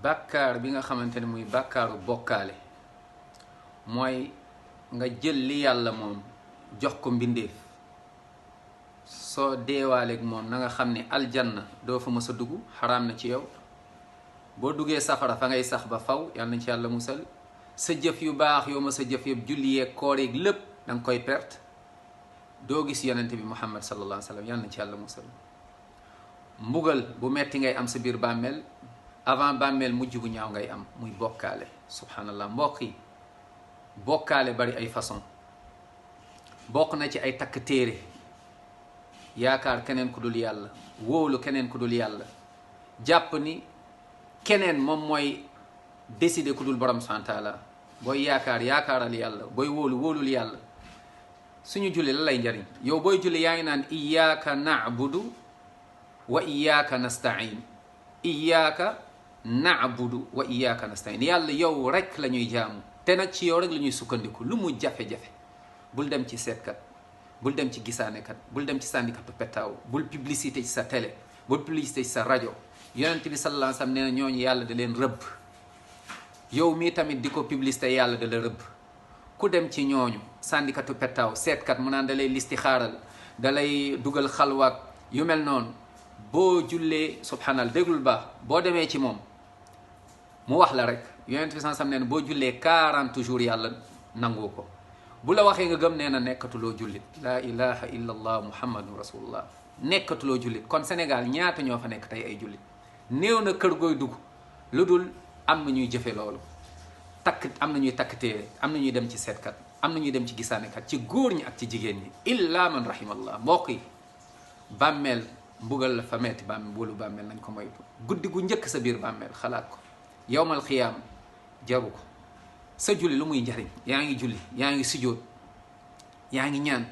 bàkkaar bi nga xamante ne muy bàkkaaru bokkaale mooy nga jël li yàlla moom jox ko mbindeef soo deewaaleeg moom na nga xam ne aljanna doo fa mës a dugg xaraam na ci yow. boo duggee safara fa ngay sax ba faw yàlla nañ ci yàlla musal. sa jëf yu baax yoo ma sa jëf yëpp julli yeeg koor yeeg lépp da nga koy perte. doo gis yonente bi Muhammad sallallahu alayhi wa sallam yàlla nañ ci yàlla musal. mbugal bu metti ngay am sa biir bàmmeel avant bàmmeel mujj bu ñaaw ngay am muy bokkaale. subhanallah mbokk yi bokkaale bari ay façon bokk na ci ay takk téere yaakaar keneen ku dul yàlla wóolu keneen ku dul yàlla jàpp ni keneen moom mooy décider ku dul borom subhanahu wa taala. booy yaakaaral yàlla booy wóolul yàlla. suñu julli la lay njariñ yow booy julli yaa ngi naan iyyaka na'budu wa iyyaka nasta'in. iyyaka na'budu wa iyyaka nasta'in. yàlla yow rek la ñuy jaamu te nag ci yow rek la ñuy sukkandiku lu mu jafe-jafe. bul dem ci seetkat bul dem ci gisaanekat bul dem ci sànnikatu pettaaw bul publicité ci sa télé bul publicité ci sa rajo. yonent bi sallallahu alayhi wa sallam nee na ñooñu yàlla da leen rëbb. yow mii tamit di ko publicité yàlla da la rëbb. ku dem ci ñooñu sànnikatu pettaaw seetkat mu naan da lay listixaaral da lay dugal xalwaak yu mel noonu boo jullee subhanallah déglul baax boo demee ci moom mu wax la rek yonent bi sallallahu alayhi wa sallam nee na boo jullee 40 jours yàlla nangu ko. bu la waxee nga gëm nee na nekkatuloo jullit. laa ilaha illa allah muhammadun rasulullah. nekkatuloo jullit. kon Sénégal ñaata ñoo fa nekk tey ay jullit. néew na kër gooy dugg lu dul am na ñuy jëfe loolu. am na ñuy takk téere am na ñuy dem ci seetkat am na ñuy dem ci gisaanekat ci góor ñi ak ci jigéen ñi illa man rahimallah. mbokk yi bàmmeel mbugal la fa metti bàmmeel boolu bàmmeel nañ ko moytu. guddi gu njëkk sa biir bàmmeel xalaat ko yowmal xiyaam jaru ko. sa julli lu muy njariñ yaa ngi julli yaa ngi sujjóot yaa ngi ñaan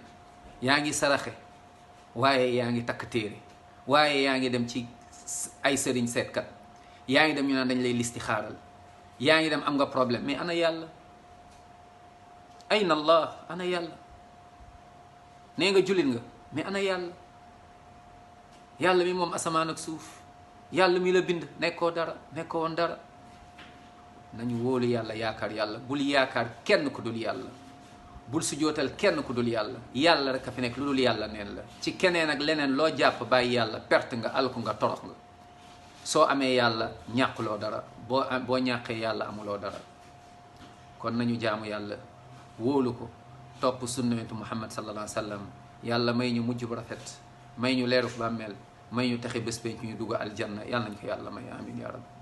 yaa ngi saraxe waaye yaa ngi takk téere waaye yaa ngi dem ci ay sëriñ seetkat yaa ngi dem ñu naan dañ lay listixaaral yaa ngi dem am nga problème mais ana yàlla ayna allah ana yàlla. nee nga jullit nga mais ana yàlla. yàlla mi moom asamaan ak suuf yàlla mi la bind nekkoo woon dara. nañu wóolu yàlla yaakaar yàlla bul yaakaar kenn ku dul yàlla bul sujootal kenn ku dul yàlla. yàlla rek a fi nekk lu dul yàlla neen la. ci keneen ak leneen loo jàpp bàyyi yàlla perte nga alku nga torox nga. soo amee yàlla ñàkkuloo dara boo ñàkkee yàlla amuloo dara. kon nañu jaamu yàlla wóolu ko topp sunnatu muhammad sallallahu alayhi wa sallam. yàlla may ñu mujj bu rafet may ñu leeru bàmmeel may ñu texe bés penc ñu dugg aljanna yàlla nañ ko yàlla may amin ya rabbi.